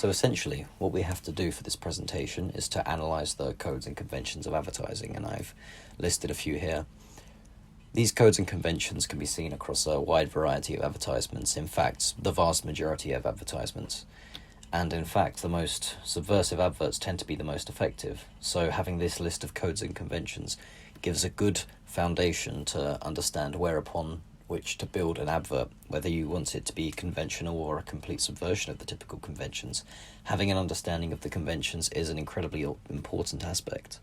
So essentially, what we have to do for this presentation is to analyze the codes and conventions of advertising, and I've listed a few here. These codes and conventions can be seen across a wide variety of advertisements, in fact, the vast majority of advertisements. And in fact, the most subversive adverts tend to be the most effective. So having this list of codes and conventions gives a good foundation to understand whereupon which to build an advert, whether you want it to be conventional or a complete subversion of the typical conventions. Having an understanding of the conventions is an incredibly important aspect.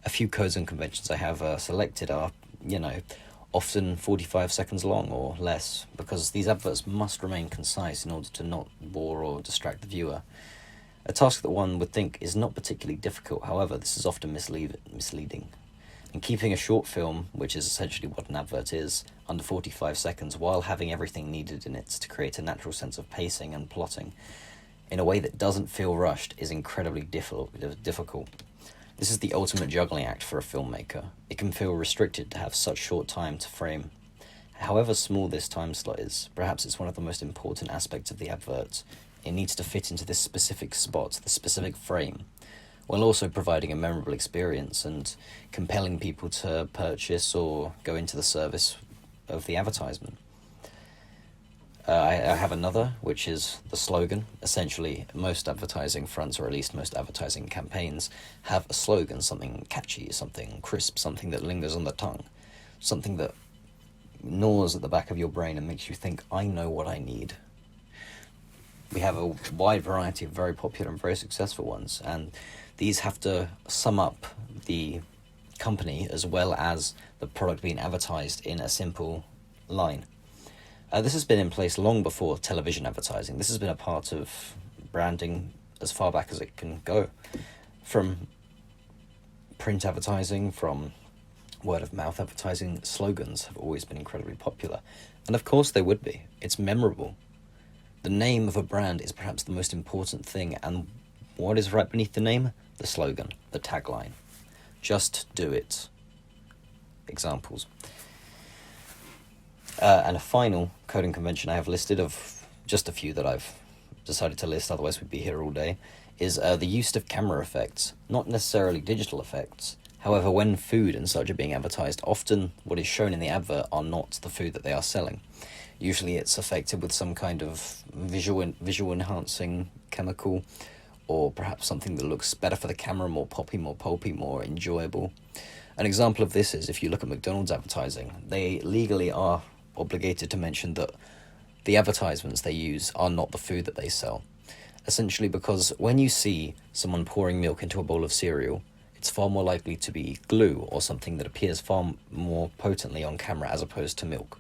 A few codes and conventions I have selected are, often 45 seconds long or less, because these adverts must remain concise in order to not bore or distract the viewer. A task that one would think is not particularly difficult, however, this is often misleading. And keeping a short film, which is essentially what an advert is, under 45 seconds while having everything needed in it to create a natural sense of pacing and plotting in a way that doesn't feel rushed is incredibly difficult. This is the ultimate juggling act for a filmmaker. It can feel restricted to have such short time to frame. However small this time slot is, perhaps it's one of the most important aspects of the advert. It needs to fit into this specific spot, the specific frame, while also providing a memorable experience and compelling people to purchase or go into the service of the advertisement. I have another, which is the slogan. Essentially, most advertising fronts, or at least most advertising campaigns, have a slogan, something catchy, something crisp, something that lingers on the tongue, something that gnaws at the back of your brain and makes you think, I know what I need. We have a wide variety of very popular and very successful ones, and these have to sum up the company as well as the product being advertised in a simple line. This has been in place long before television advertising. This has been a part of branding as far back as it can go. From print advertising, from word of mouth advertising, slogans have always been incredibly popular. And of course they would be. It's memorable. The name of a brand is perhaps the most important thing, and what is right beneath the name? The slogan, the tagline. Just do it. Examples. And a final coding convention I have listed, of just a few that I've decided to list, otherwise we'd be here all day, is the use of camera effects, not necessarily digital effects. However, when food and such are being advertised, often what is shown in the advert are not the food that they are selling. Usually it's affected with some kind of visual enhancing chemical, or perhaps something that looks better for the camera, more poppy, more pulpy, more enjoyable. An example of this is if you look at McDonald's advertising, they legally are obligated to mention that the advertisements they use are not the food that they sell. Essentially because when you see someone pouring milk into a bowl of cereal, it's far more likely to be glue or something that appears far more potently on camera as opposed to milk,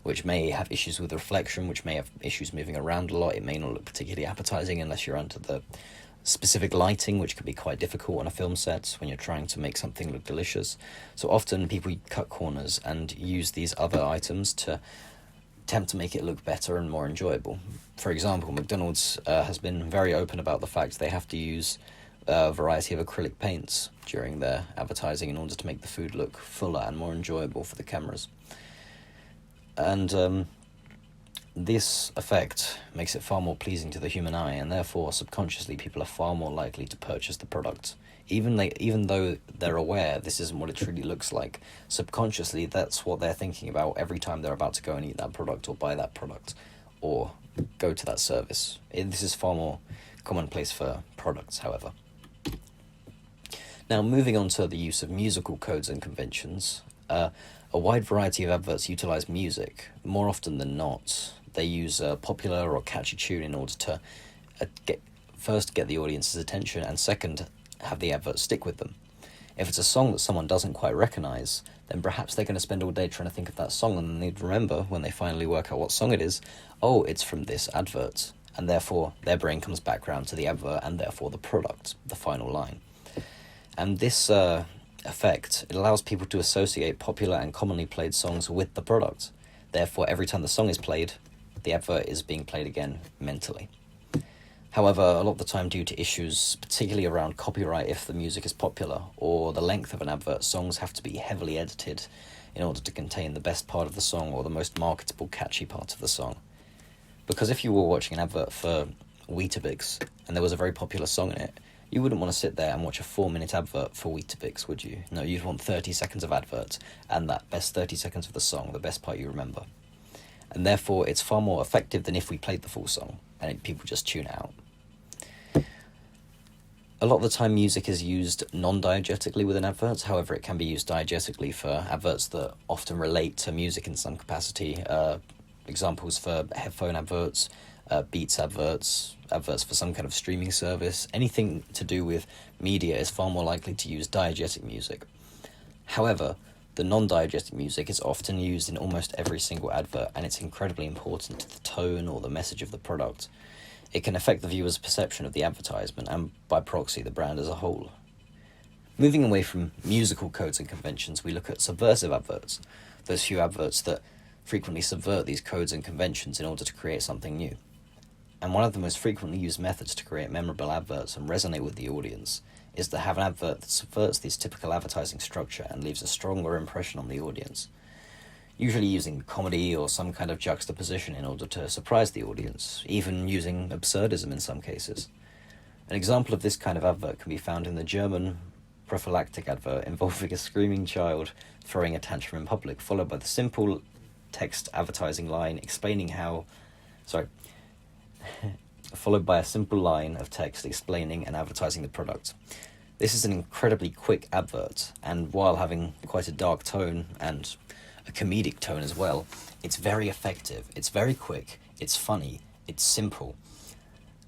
which may have issues with reflection, which may have issues moving around a lot. It may not look particularly appetizing unless you're under the specific lighting, which can be quite difficult on a film set when you're trying to make something look delicious. So often people cut corners and use these other items to attempt to make it look better and more enjoyable. For example, McDonald's has been very open about the fact they have to use a variety of acrylic paints during their advertising in order to make the food look fuller and more enjoyable for the cameras. And this effect makes it far more pleasing to the human eye, and therefore subconsciously people are far more likely to purchase the product. Even though they're aware this isn't what it truly looks like, subconsciously that's what they're thinking about every time they're about to go and eat that product or buy that product or go to that service. This is far more commonplace for products, however. Now, moving on to the use of musical codes and conventions, a wide variety of adverts utilize music. More often than not, they use a popular or catchy tune in order to get the audience's attention, and second, have the advert stick with them. If it's a song that someone doesn't quite recognize, then perhaps they're going to spend all day trying to think of that song, and then they'd remember when they finally work out what song it is, oh, it's from this advert, and therefore their brain comes back round to the advert and therefore the product, the final line. And this effect, it allows people to associate popular and commonly played songs with the product. Therefore, every time the song is played, the advert is being played again mentally. However, a lot of the time, due to issues particularly around copyright if the music is popular, or the length of an advert, songs have to be heavily edited in order to contain the best part of the song or the most marketable, catchy part of the song. Because if you were watching an advert for Weetabix and there was a very popular song in it, you wouldn't want to sit there and watch a 4-minute advert for Weetabix, would you? No, you'd want 30 seconds of advert, and that best 30 seconds of the song, the best part you remember. And therefore, it's far more effective than if we played the full song, and people just tune out. A lot of the time, music is used non-diegetically within adverts. However, it can be used diegetically for adverts that often relate to music in some capacity. Examples for headphone adverts, Beats adverts, adverts for some kind of streaming service. Anything to do with media is far more likely to use diegetic music. However, the non-diegetic music is often used in almost every single advert, and it's incredibly important to the tone or the message of the product. It can affect the viewer's perception of the advertisement and, by proxy, the brand as a whole. Moving away from musical codes and conventions, we look at subversive adverts, those few adverts that frequently subvert these codes and conventions in order to create something new. And one of the most frequently used methods to create memorable adverts and resonate with the audience is to have an advert that subverts this typical advertising structure and leaves a stronger impression on the audience, usually using comedy or some kind of juxtaposition in order to surprise the audience, even using absurdism in some cases. An example of this kind of advert can be found in the German prophylactic advert involving a screaming child throwing a tantrum in public, followed by the simple text advertising line explaining how... followed by a simple line of text explaining and advertising the product. This is an incredibly quick advert, and while having quite a dark tone and a comedic tone as well, it's very effective, it's very quick, it's funny, it's simple,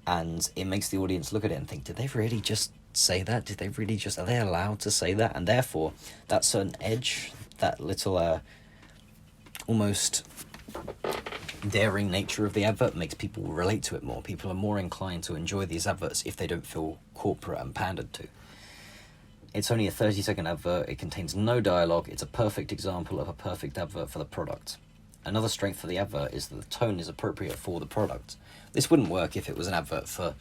and it makes the audience look at it and think, did they really just say that? Are they allowed to say that? And therefore, that certain edge, that little almost daring nature of the advert makes people relate to it more. People are more inclined to enjoy these adverts if they don't feel corporate and pandered to. It's only a 30-second advert, it contains no dialogue, it's a perfect example of a perfect advert for the product. Another strength for the advert is that the tone is appropriate for the product. This wouldn't work if it was an advert for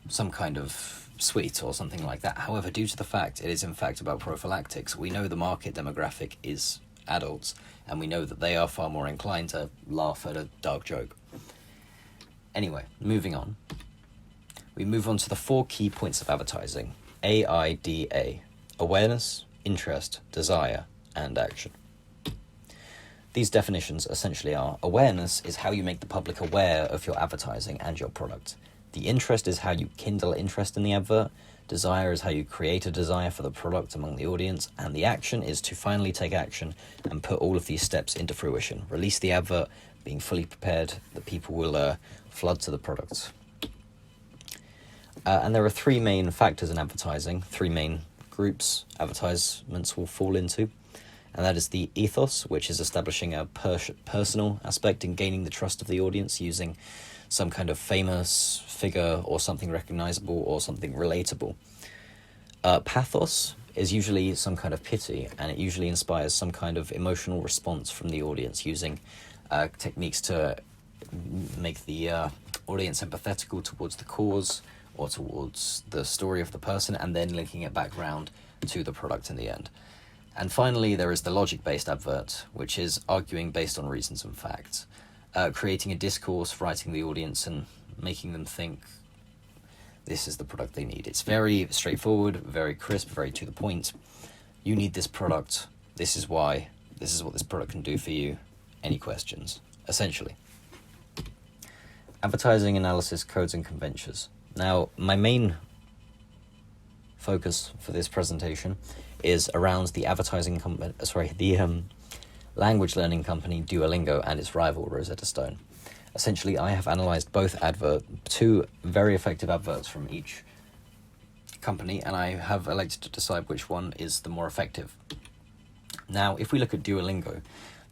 some kind of sweet or something like that. However, due to the fact it is in fact about prophylactics, we know the market demographic is adults, and we know that they are far more inclined to laugh at a dark joke. Anyway, moving on. We move on to the 4 key points of advertising. AIDA. Awareness, interest, desire, and action. These definitions essentially are: awareness is how you make the public aware of your advertising and your product. The interest is how you kindle interest in the advert. Desire is how you create a desire for the product among the audience, and the action is to finally take action and put all of these steps into fruition. Release the advert, being fully prepared that people will flood to the product. And there are 3 main factors in advertising, 3 main groups advertisements will fall into, and that is the ethos, which is establishing a personal aspect in gaining the trust of the audience using some kind of famous figure or something recognizable or something relatable. Pathos is usually some kind of pity, and it usually inspires some kind of emotional response from the audience using techniques to make the audience empathetical towards the cause or towards the story of the person, and then linking it back round to the product in the end. And finally, there is the logic-based advert, which is arguing based on reasons and facts. Creating a discourse, writing the audience and making them think this is the product they need. It's very straightforward, very crisp, very to the point. You need this product, this is why, this is what this product can do for you. Any questions? Essentially. Advertising analysis, codes and conventions. Now, my main focus for this presentation is around the language learning company Duolingo and its rival Rosetta Stone. Essentially, I have analysed both 2 very effective adverts from each company, and I have elected to decide which one is the more effective. Now, if we look at Duolingo,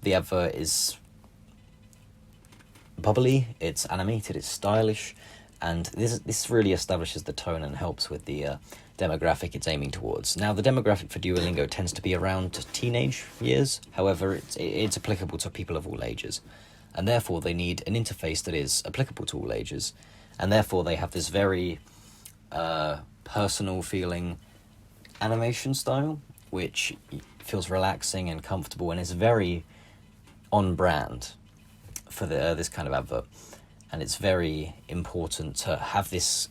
the advert is bubbly, it's animated, it's stylish, and this really establishes the tone and helps with the demographic it's aiming towards. Now, the demographic for Duolingo tends to be around teenage years. However, it's applicable to people of all ages, and therefore they need an interface that is applicable to all ages, and therefore they have this very personal feeling animation style, which feels relaxing and comfortable and is very on brand for this kind of advert. and it's very important to have this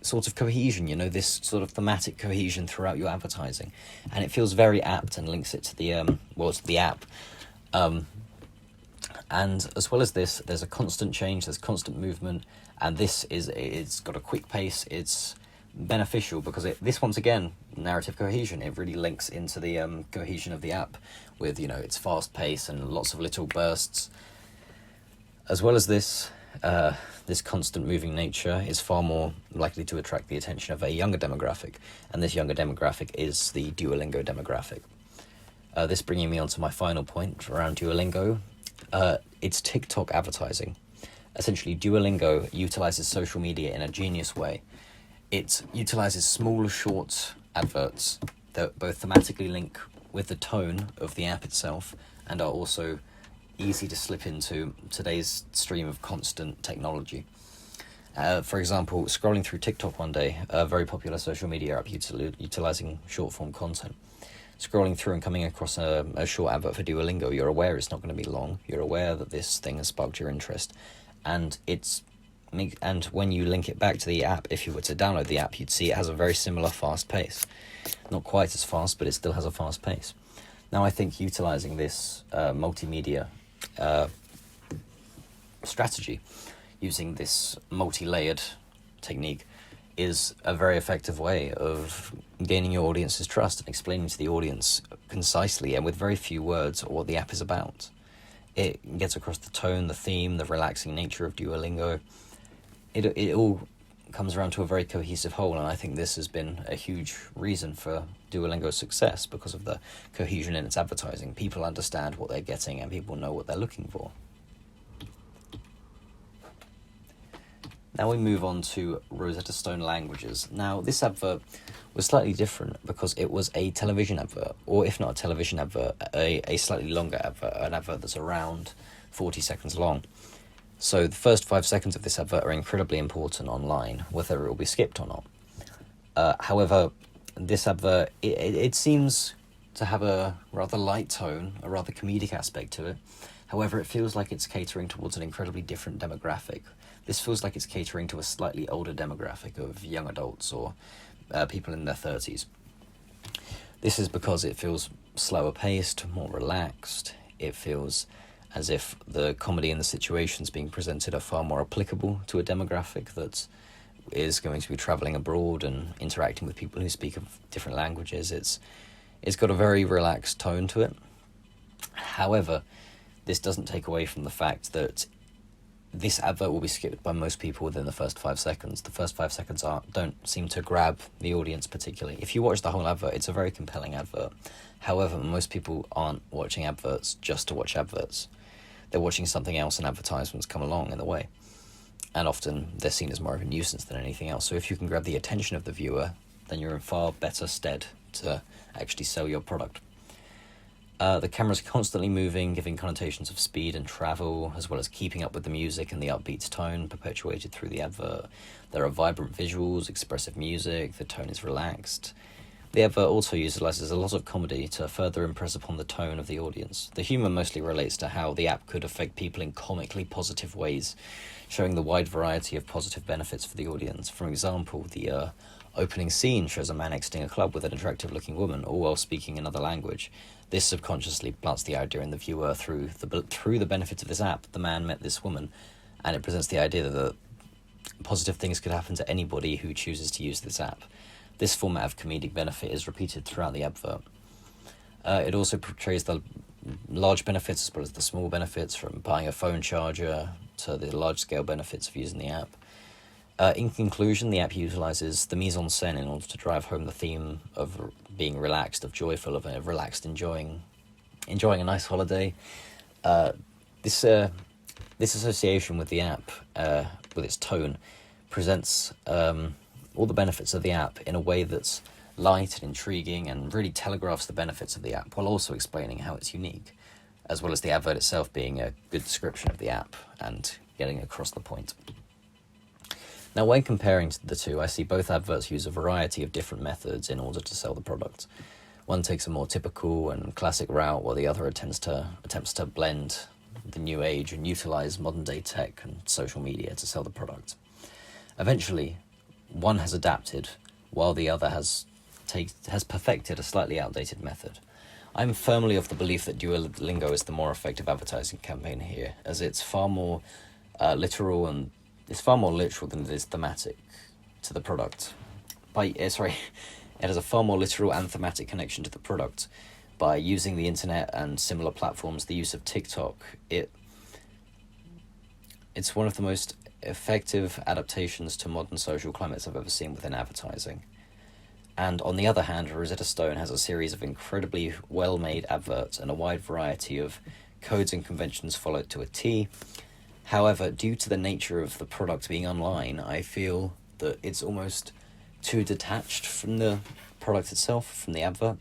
sort of cohesion, this sort of thematic cohesion throughout your advertising, and it feels very apt and links it to the to the app. And as well as this, there's a constant change, there's constant movement, and it's got a quick pace. It's beneficial because this, once again, narrative cohesion, it really links into the cohesion of the app with its fast pace and lots of little bursts. As well as this, this constant moving nature is far more likely to attract the attention of a younger demographic, and this younger demographic is the Duolingo demographic. This bringing me on to my final point around Duolingo. It's TikTok advertising. Essentially, Duolingo utilizes social media in a genius way. It utilizes small, short adverts that both thematically link with the tone of the app itself and are also easy to slip into today's stream of constant technology. For example, scrolling through TikTok one day, a very popular social media app utilizing short-form content. Scrolling through and coming across a short advert for Duolingo, you're aware it's not going to be long. You're aware that this thing has sparked your interest, and when you link it back to the app, if you were to download the app, you'd see it has a very similar fast pace. Not quite as fast, but it still has a fast pace. Now, I think utilizing this multimedia strategy, using this multi-layered technique, is a very effective way of gaining your audience's trust and explaining to the audience concisely and with very few words what the app is about. It gets across the tone, the theme, the relaxing nature of Duolingo. It all comes around to a very cohesive whole, and I think this has been a huge reason for Duolingo's success because of the cohesion in its advertising. People understand what they're getting and people know what they're looking for. Now we move on to Rosetta Stone languages. Now, this advert was slightly different because it was a television advert, or if not a television advert, a slightly longer advert, an advert that's around 40 seconds long. So the first 5 seconds of this advert are incredibly important online, whether it will be skipped or not. However, this advert, it seems to have a rather light tone, a rather comedic aspect to it. However, it feels like it's catering towards an incredibly different demographic. This feels like it's catering to a slightly older demographic of young adults or people in their 30s. This is because it feels slower paced, more relaxed. It feels as if the comedy and the situations being presented are far more applicable to a demographic that is going to be travelling abroad and interacting with people who speak of different languages. It's got a very relaxed tone to it. However, this doesn't take away from the fact that this advert will be skipped by most people within the first 5 seconds. The first 5 seconds don't seem to grab the audience particularly. If you watch the whole advert, it's a very compelling advert. However, most people aren't watching adverts just to watch adverts. They're watching something else and advertisements come along in the way. And often they're seen as more of a nuisance than anything else. So if you can grab the attention of the viewer, then you're in far better stead to actually sell your product. The camera's constantly moving, giving connotations of speed and travel, as well as keeping up with the music and the upbeat tone perpetuated through the advert. There are vibrant visuals, expressive music, the tone is relaxed. The advert also utilizes a lot of comedy to further impress upon the tone of the audience. The humor mostly relates to how the app could affect people in comically positive ways, showing the wide variety of positive benefits for the audience. For example, the opening scene shows a man exiting a club with an attractive-looking woman, all while speaking another language. This subconsciously plants the idea in the viewer through the benefits of this app. The man met this woman, and it presents the idea that positive things could happen to anybody who chooses to use this app. This format of comedic benefit is repeated throughout the advert. It also portrays the large benefits as well as the small benefits, from buying a phone charger to the large-scale benefits of using the app. In conclusion, the app utilizes the mise-en-scène in order to drive home the theme of being relaxed, of joyful, of relaxed, enjoying a nice holiday. This association with the app, with its tone, presents all the benefits of the app in a way that's light and intriguing and really telegraphs the benefits of the app while also explaining how it's unique, as well as the advert itself being a good description of the app and getting across the point. Now, when comparing the two, I see both adverts use a variety of different methods in order to sell the product. One takes a more typical and classic route, while the other attempts to blend the new age and utilize modern day tech and social media to sell the product. Eventually, one has adapted while the other has perfected a slightly outdated method. I'm firmly of the belief that Duolingo is the more effective advertising campaign here, as it's far more literal than it is thematic to the product. It has a far more literal and thematic connection to the product. By using the internet and similar platforms, the use of TikTok, it's one of the most effective adaptations to modern social climates I've ever seen within advertising. And on the other hand, Rosetta Stone has a series of incredibly well-made adverts and a wide variety of codes and conventions followed to a T. However, due to the nature of the product being online, I feel that it's almost too detached from the product itself, from the advert.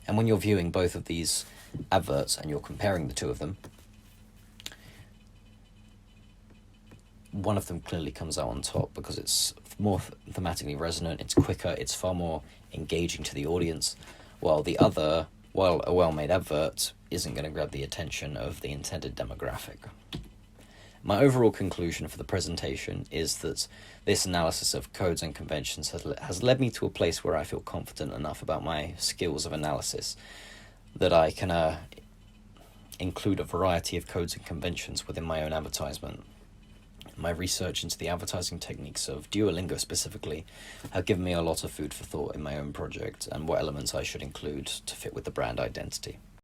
And when you're viewing both of these adverts and you're comparing the two of them, one of them clearly comes out on top because it's more thematically resonant, it's quicker, it's far more engaging to the audience, while a well-made advert isn't going to grab the attention of the intended demographic. My overall conclusion for the presentation is that this analysis of codes and conventions has led me to a place where I feel confident enough about my skills of analysis that I can include a variety of codes and conventions within my own advertisement. My research into the advertising techniques of Duolingo specifically have given me a lot of food for thought in my own project and what elements I should include to fit with the brand identity.